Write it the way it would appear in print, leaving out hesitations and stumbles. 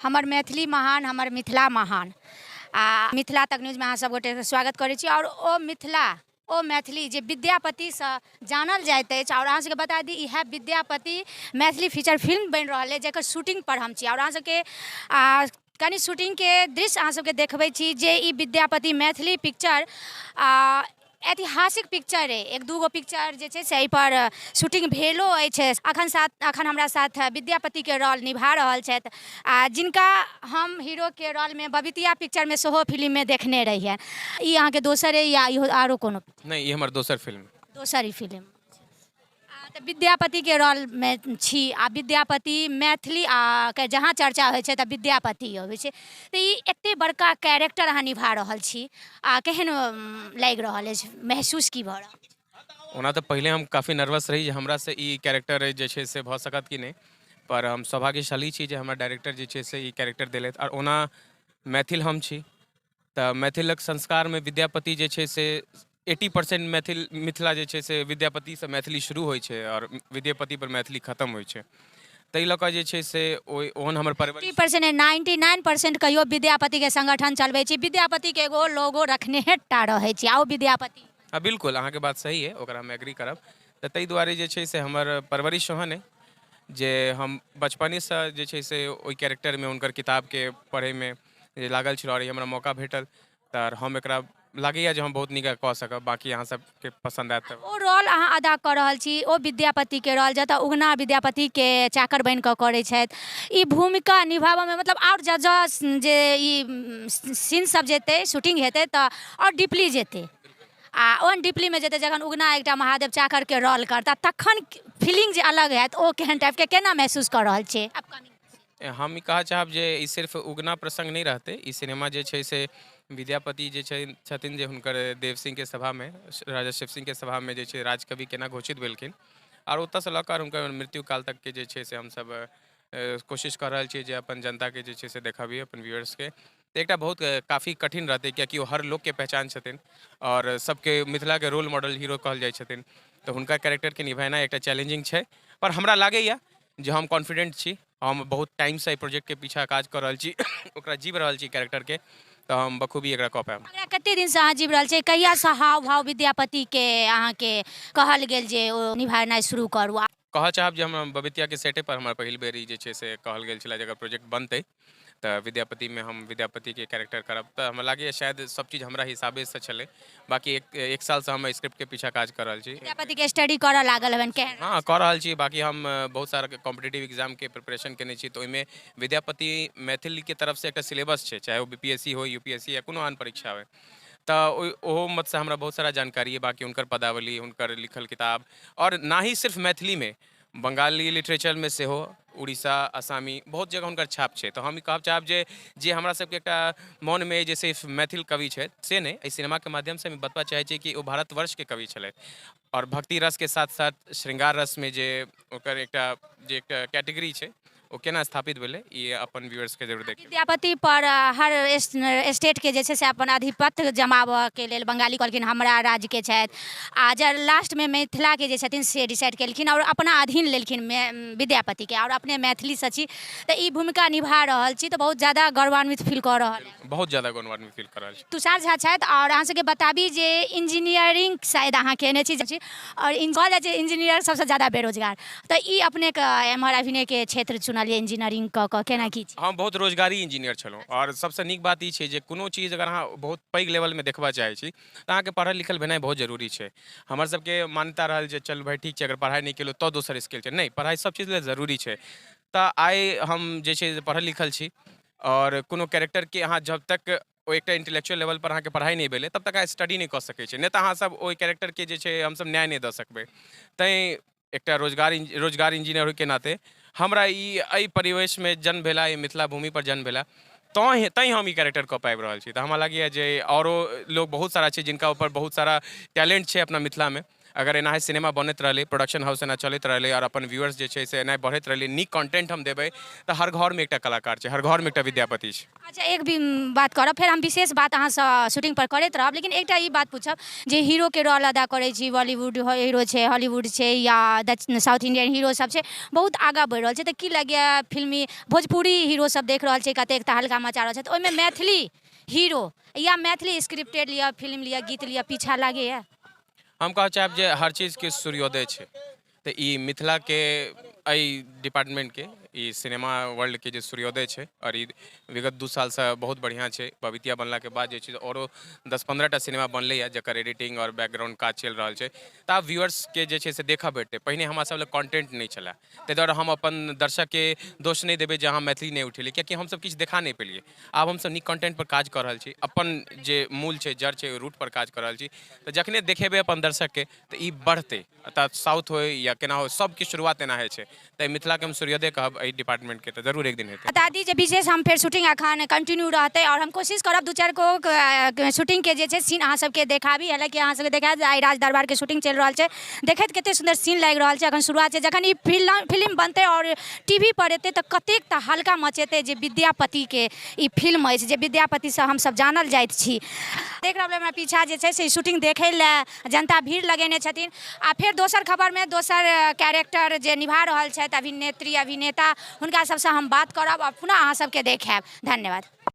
हमर मैथिली महान, हमर मिथिला महान। मिथिला तक न्यूज़ में अहाँ सब गोटे स्वागत करै छी। और ओ मिथिला ओ मैथिली जे विद्यापतिसँ जानल जाइत अछि। और अहाँ सबके बता दी इएह विद्यापति मैथिली फीचर फिल्म बनि रहल अछि जकर शूटिंग पर हम छी। और अहाँ सबके कनि शूटिंग के दृश्य अहाँ सबके देखबै छी जे ई विद्यापति मैथिली पिक्चर ऐतिहासिक पिक्चर है। एक दूगो पिक्चर जे छै से एहि पर शूटिंग भेलो अछि। अखन हमरा साथ विद्यापति के रोल निभा रहल छथि जिनका हम हीरो के रोल में बबितिया पिक्चर में सेहो फिल्म में देखने रहिए। ई अहाँ के दोसर है या आरो कोनो? नहीं, ये हमार दोसर फिल्म। दोसर ही फिल्म। तो विद्यापति के रोल में छी आ विद्यापति मैथिली के जहाँ चर्चा होइ छै तऽ विद्यापति होइ छै। तऽ ई एते बड़का कैरेक्टर अहाँ निभा रहल छी केहन लागि रहल अछि, महसूस की भऽ रहल? ओना तो पहले हम काफ़ी नर्वस रही जे हमरा से ई कैरेक्टर जे छै से भऽ सकत कि नहीं, पर हम सौभाग्यशाली छी जे हमर डायरेक्टर जे छै से ई कैरेक्टर देलथि। और ओना मैथिल हम छी तऽ मैथिलक संस्कार में विद्यापति जे छै से 80% मिथिला जे छै से विद्यापति से मैथिली शुरू होइ छै और विद्यापति पर मैथिली खत्म होइ छै। ताहि लऽ कऽ जे छै से ओहन हमर परवरिश 80% 99% कहियो विद्यापति के संगठन चलबै छी, विद्यापति के एगो लोगो रखने टा रहै छी। आओ विद्यापति हाँ बिल्कुल, अहाँके बात सही है, ओकरा हम एग्री करब। तऽ ताहि दुआरे जे छै से हमर परवरिश ओहन है जे हम बचपनेसँ जे छै से ओहि कैरेक्टरमे हुनकर किताबके पढ़ैमे जे लागल छलौ और हमरा मौका भेटल तऽ हम एकरा लागैए जे हम बहुत नीक कऽ सकब। बाकी अहाँ सबके पसंद आयत तऽ ओ रोल अहाँ अदा कऽ रहल छी, ओ विद्यापति के रोल जतऽ उगना विद्यापति के चाकर बनि कऽ करै छथि। ई भूमिका निभाबऽमे मतलब और जे ई सीन सब जेतै शूटिंग हेतै तऽ और डीपली जेतै ओहन डीपली में जेतै जखन उगना एकटा महादेव चाकर के रोल करता तखन फीलिंग जे अलग हैत ओ केहन टाइप के केना महसूस कऽ रहल छी अपकमिंग? हम ई कहऽ चाहब जे ई सिर्फ उगना प्रसंग नहीं रहते। ई सिनेमा जे छै से विद्यापति जे छथिन जे हुनकर देव सिंह के सभा में, राजा शिव सिंह के सभा में जे छै राजकवि केना घोषित भेलखिन और ओतऽसँ लऽ कऽ हुनकर मृत्यु काल तक के जे छै से हमसब कोशिश कर रहल छी जे अपन जनता के जे छै से देखाबिए, अपन व्यूअर्स के। तऽ एकटा बहुत काफ़ी कठिन रहतै कियाकि ओ हर लोग के पहचान छथिन और सबके मिथिला के रोल मॉडल हीरो कहल जाइ छथिन। तऽ हुनका कैरेक्टर के निभाना एकटा चैलेंजिंग छै, पर हमरा लागैए जे हम कॉन्फिडेंट छी। हम बहुत टाइम से प्रोजेक्ट के पीछा काज कर रहल छी ओकरा जीव रहल छी कैरेक्टर के, तऽ हम बखूबी एकरा कऽ पायब। एकरा कते दिन से अहाँ जीव रहल छी? कहियासँ हाव भाव विद्यापति के अहाँ के कहल गेल जे ओ निभानाइ शुरू करू? कहऽ चाहब जे हम बबितिया के सेटे पर हमर पहिल बेर ई जे छै से कहल गेल छलै जकर प्रोजेक्ट बनतै तऽ विद्यापति में हम विद्यापति के कैरेक्टर करब। तऽ हमरा लागैए शायद सब चीज़ हमरा हिसाबे से छलै। बाकी एक साल से हम स्क्रिप्ट के पीछा काज कर रहल छी। विद्यापति के स्टडी करऽ लागल हन के? हाँ कऽ रहल छी। बाकी हम बहुत सारा कॉम्पिटिटिव एग्जाम के प्रिपरेशन केने छी तऽ ओहिमे विद्यापति मैथिली के तरफ से एकटा सिलेबस छै, चाहे वो बीपीएससी हो, यूपीएससी या कोनो आन परीक्षा हो। तऽ ओहो मत से हमरा बहुत सारा जानकारी है। बाकी हुनकर पदावली, हुनकर लिखल किताब और ना ही सिर्फ मैथिली में, बंगाली लिटरेचर में सेहो, उड़ीसा, आसामी बहुत जगह हुनकर छाप छै। तऽ हम ई कहब चाहब जे हमरा सबके एकटा मन में जे सिर्फ मैथिल कवि छै से नहीं, एहि सिनेमा के माध्यम से हम बतबा चाहै छी कि ओ भारतवर्ष के कवि छलै और भक्ति रस के साथ साथ श्रृंगार रस में जे ओकर एकटा कैटेगरी छै ओ केना स्थापित भेलै ये अपन व्यूअर्स के जरूर देखिए। विद्यापति पर हर स्टेट के जे छै से अपन आधिपत्य जमाबऽ के लेल बंगाली कहलखिन हमरा राज्य के छथि आ जब लास्ट में मिथिला के जे छथिन से डिसाइड केलखिन और अपना अधीन लेलखिन विद्यापति के और अपने मैथिली से छी तऽ ई भूमिका निभा रहल छी तऽ बहुत ज्यादा गौरवान्वित फील कऽ रहल है। बहुत ज्यादा गौरवान्वित फील कर रहल छी। तुषार झा छथि और अहाँ सबके बताबी जे इंजीनियरिंग शायद अहाँ केने छी और कहल जाइ छै इंजीनियर सबसे ज्यादा बेरोजगार, तऽ ई अपने के एम्हर अभिनय के क्षेत्र चुनलियै इंजीनियरिंग कऽ केना की? हम बहुत रोजगारी इंजीनियर छलहुँ और सबसे नीक बात ई छै जे कोनो चीज अगर अहाँ बहुत पैघ लेवल में देखबा चाहै छी तऽ अहाँके पढ़ल लिखल भेनाइ बहुत जरूरी छै। हमर सबके मान्यता रहल जे चल भाई ठीक छै अगर पढ़ाई नहीं केलहुँ तऽ दोसर स्किल छै, नहीं पढ़ाई सब चीज लेल जरूरी छै। तऽ आइ हम जे छै पढ़ल लिखल छी और कोनो कैरेक्टर के अहाँ जब तक ओ एकटा इंटेलेक्चुअल लेवल पर अहाँके पढ़ाई नहीं भेलै तब तक अहाँ स्टडी नहीं कऽ सकै छी, नहीं तऽ अहाँ सब ओहि कैरेक्टर के जे छै हमसब न्याय नहीं दऽ सकबै। तैँ एकटा रोजगार इंजीनियर होइके नाते हमरा एहि परिवेश में जन्म भेला, ई मिथिला भूमि पर जन्म भेला, तैँ हम ई कैरेक्टर कऽ पाबि रहल छी। तऽ हमरा लागैए जे औरो लोग बहुत सारा छै जिनका ऊपर बहुत सारा टैलेंट छै अपना मिथिला में अगर एना सिनेमा बनत रहले, प्रोडक्शन हाउस एना चलत रहले और अपन व्यूअर्स जे छै से एना बढ़त रहले, नीक कंटेंट हम देबै तऽ हर घर में एकटा कलाकार छै, हर घर में एकटा विद्यापति छै। अच्छा एक भी बात करब, फेर हम विशेष बात अहाँसँ शूटिंग पर करैत रहब, लेकिन एकटा ई बात पूछब जे हीरो के रोल अदा करै छी, बॉलीवुड हीरो छै, हॉलीवुड छै या साउथ इंडियन हीरो सब छै, बहुत आगाँ बढ़ि रहल छै, तऽ की लगैए फिल्मी भोजपुरी हीरो सब देख रहल छै कतेक तहलका मचा रहल छै, तऽ ओहिमे मैथिली हीरो या मैथिली स्क्रिप्टेड लिअ, फिल्म लिअ, गीत लिअ, पीछा लागैए? हम कहऽ चाहब जे हर चीज के सूर्योदय छै, तऽ ई मिथिला के एहि डिपार्टमेंट के ई सिनेमा वर्ल्ड के जे सूर्योदय छै और ई विगत 2 साल से बहुत बढ़िया छै। भवितिया बनला के बाद जे छै औरो 10-15 टा सिनेमा बनले है जकर एडिटिंग और बैकग्राउंड काज चल रहल छै, तऽ आब व्यूअर्स के जे छै से देखा भेटतै। पहिने हमरा सब लग कंटेंट नहीं छला, ताहि दुआरे हम अपन दर्शक के दोष नहीं देबै जे अहाँ मैथिली नहीं उठेलियै, कियाकि हम सब किछु देखा नहीं पेलियै। आब हम सब नीक कंटेंट पर काज कर रहल छी, अपन जे मूल छै, जड़ छै, रूट पर काज कर रहल छी, तऽ जखने देखेबै अपन दर्शक के तऽ ई बढ़तै। अतः साउथ हो या केना हो, सबके शुरुआत एना होइ छै, तऽ मिथिला के हम सूर्योदय कहब एहि डिपार्टमेंट के, तऽ जरूर एक दिन हेतै। बता दी जे विशेष हम फेर शूटिंग अखन कंटिन्यू रहतै और हम कोशिश करब 2-4 गो शूटिंग के जे छै सीन अहाँ सबके देखाबी। हालांकि अहाँ सबके देखायब आइ राज दरबार के शूटिंग चल रहल छै, देखैत कते सुंदर सीन लागि रहल छै, अखन शुरुआत छै। जखन ई फिल्म बनतै और टीवी पर एतै तऽ कतेक तऽ हल्का मचेतै जे विद्यापति के ई फिल्म अछि, जे विद्यापति से हम सब जानल जाइत छी। देख रहल हमरा पीछा जे छै से शूटिंग देखै लए जनता भीड़ लगेने छथिन। आ फेर दोसर खबर में दोसर कैरेक्टर जे निभा रहल छथि अभिनेत्री अभिनेता, हुनका सबसँ हम बात करब और पुनः अहाँ सबके देखायब। धन्यवाद।